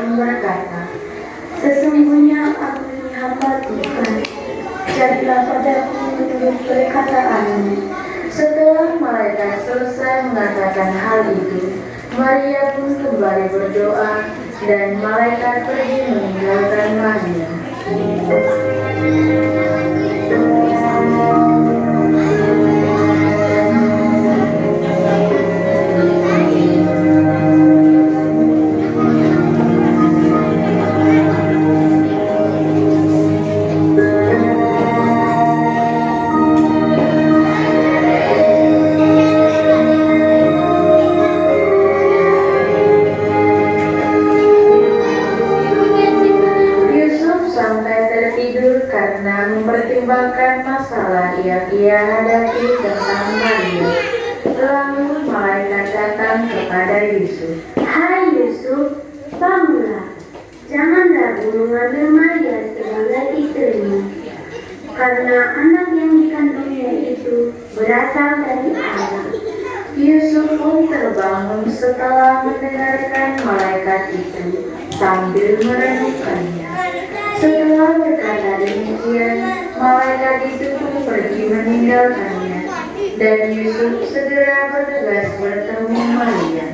pun berkata, "Sesungguhnya aku ini hamba Tuhan, jadilah padaku menurut perkataanmu." Setelah malaikat selesai mengatakan hal itu, Maria pun kembali berdoa dan malaikat pergi meninggalkan Maria. Karena mempertimbangkan masalah yang ia hadapi tentang Maria. Lalu malaikat datang kepada Yusuf. "Hai Yusuf, bangunlah. Jangan ragu mengambil Maria sebagai istrimu, karena anak yang dikandungnya itu berasal dari Allah." Yusuf pun terbangun setelah mendengarkan malaikat itu sambil merenungkannya. Setelah berkata demikian, malaikat itu pun pergi meninggalkannya, dan Yusuf segera bergegas bertemu Maria.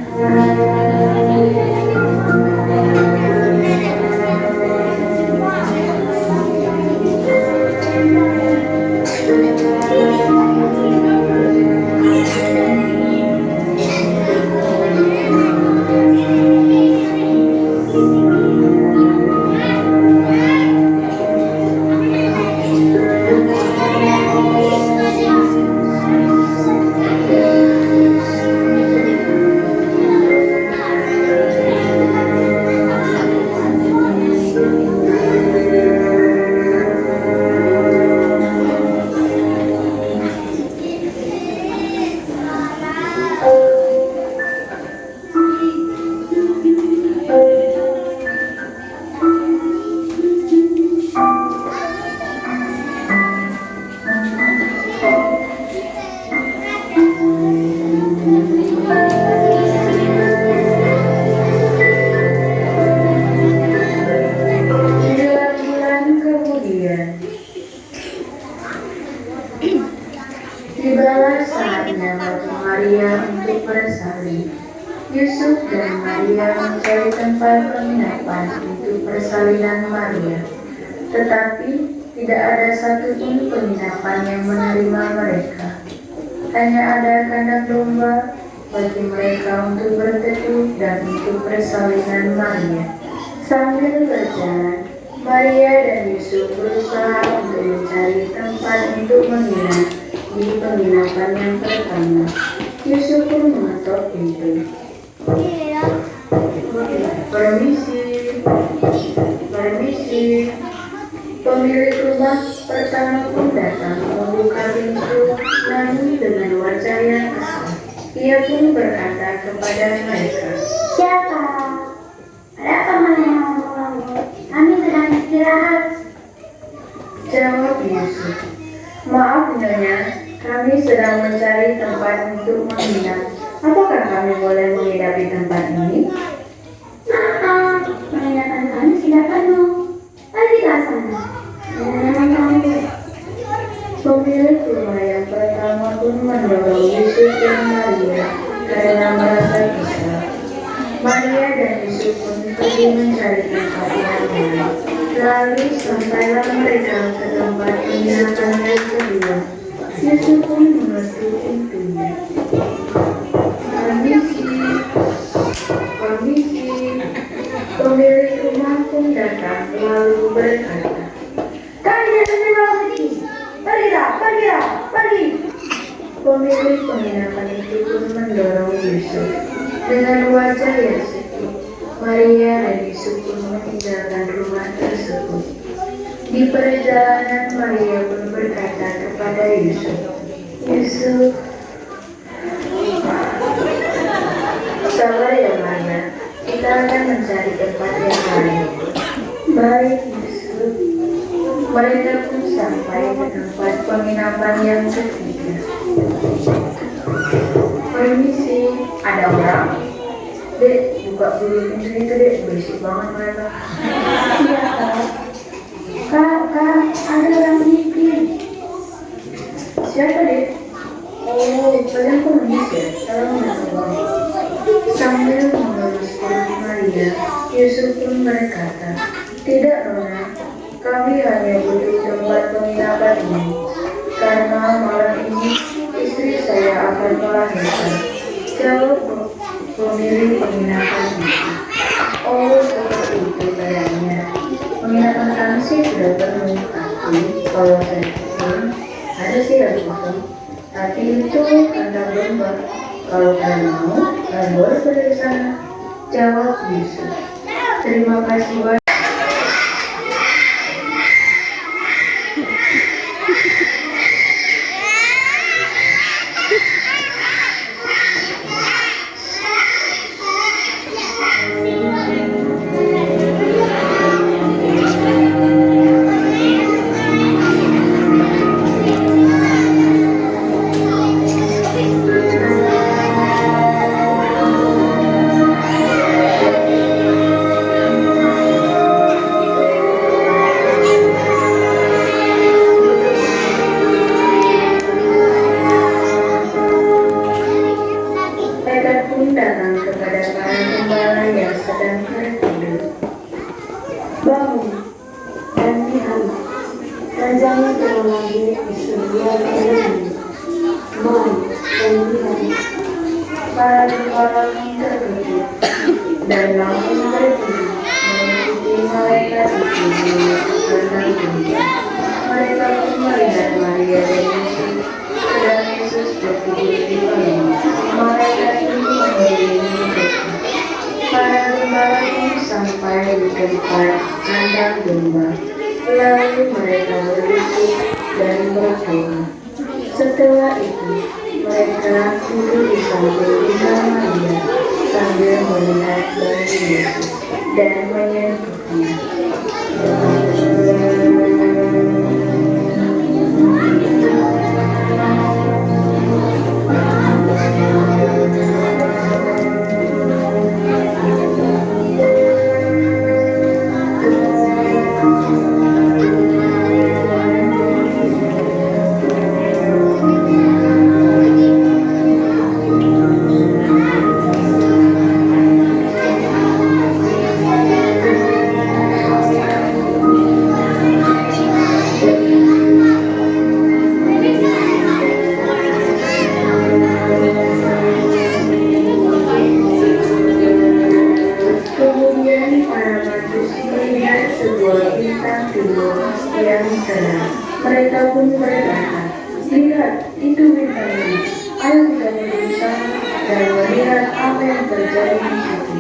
Tibalah saatnya bagi Maria untuk bersalin. Yusuf dan Maria mencari tempat penginapan untuk persalinan Maria. Tetapi tidak ada satupun penginapan yang menerima mereka. Hanya ada kandang domba bagi mereka untuk berteduh dan untuk persalinan Maria. Sambil berjalan, Maria dan Yusuf berusaha untuk mencari tempat untuk menginap di penginapan yang pertama. Yusuf pun mengetok pintu. Permisi. Pemilik rumah pertama pun datang membuka pintu, namun dengan wajah yang kesal. Ia pun berkata kepada mereka, "Siapa? Ada apa malam mengganggu? Kami sedang istirahat." Jawab Yusuf, "Maaf Nyonya, kami sedang mencari tempat untuk menginap. Apakah kami boleh menginap di tempat ini?" Penginapan kami sudah penuh. Pergilah sana. Jangan kami." Pemilik rumah yang pertama pun mendorong Yusuf dan Maria karena merasa kesal. Maria dan Yusuf pun pergi mencari tempat yang lain. Lalu sampailah mereka ke tempat penginapan yang kedua. Yusuf pun mengetuk pintunya. Permisi. Pemilik rumah pun datang lalu berkata, "Kalian semua pergi. Pergi." Pemilik penginapan itu pun mendorong Yusuf. Dengan wajah yang sedih, Maria dan Yusuf pun meninggalkan rumah tersebut. Di perjalanan, Maria pun berkata kepada Yusuf, "Yusuf, sabar ya Maria, kita akan mencari tempat yang lain." "Baik Yusuf." Mereka pun sampai ke tempat penginapan yang ketiga. "Permisi, ada orang?" "Dek, buka dulu pintu itu deh, berisik banget mereka. Iya kak. Kak, ada orang bikin. Siapa deh? Oh, kalian komunis ya? Salam mencoba. Sambil mengelus perut Maria, Yusuf pun berkata, tidak Nona, kami hanya butuh tempat penginapan ini. Karena malam ini istri saya akan melahirkan. Jawab pemilik penginapan itu. Oh, seperti itu kayaknya. Penginapan kami sih sudah penuh, tapi kalau saya pikir ada sih yang kosong. Tapi itu kandang domba. Kalau kalian mau, kalian boleh pergi ke sana. Jawab Yusuf. Terima kasih banyak. Mereka pun datang kepada para gembala yang sedang tertidur. Bangun dan lihat. Rajanya telah lahir di sebuah kerajaan. Mari dan lihat. Para gembala pun terkejut dan langsung berdiri mengikuti malaikat itu menuju kandang domba. Mereka pun melihat Maria dan Yesus, sedang Yesus tertidur di bawah. Malaikat itu mengiringi mereka. Para gembala pun sampai di tempat kandang domba. Lalu mereka berdiri dan berdoa. Setelah itu, mereka duduk di samping Bunda Maria sambil melihat bayi Yesus dan menyentuhnya. Kemudian para majusi melihat sebuah bintang timur yang terang. Mereka pun berkata, lihat, itu bintangnya. Ayo kita pergi ke sana dan melihat apa yang terjadi di situ.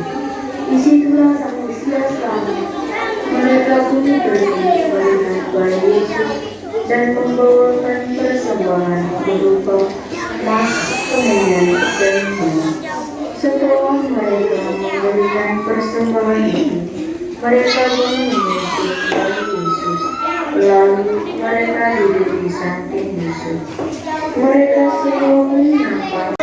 Disitulah sang Mesias lahir. Mereka pun pergi melihat bayi Yesus dan membawakan persembahan berupa emas, kemenyan, dan bunga. Setelah mereka memberikan persembahan itu, mereka pun menyentuh bayi Yesus. Lalu mereka duduk di samping Yesus. Mereka semua pun nampak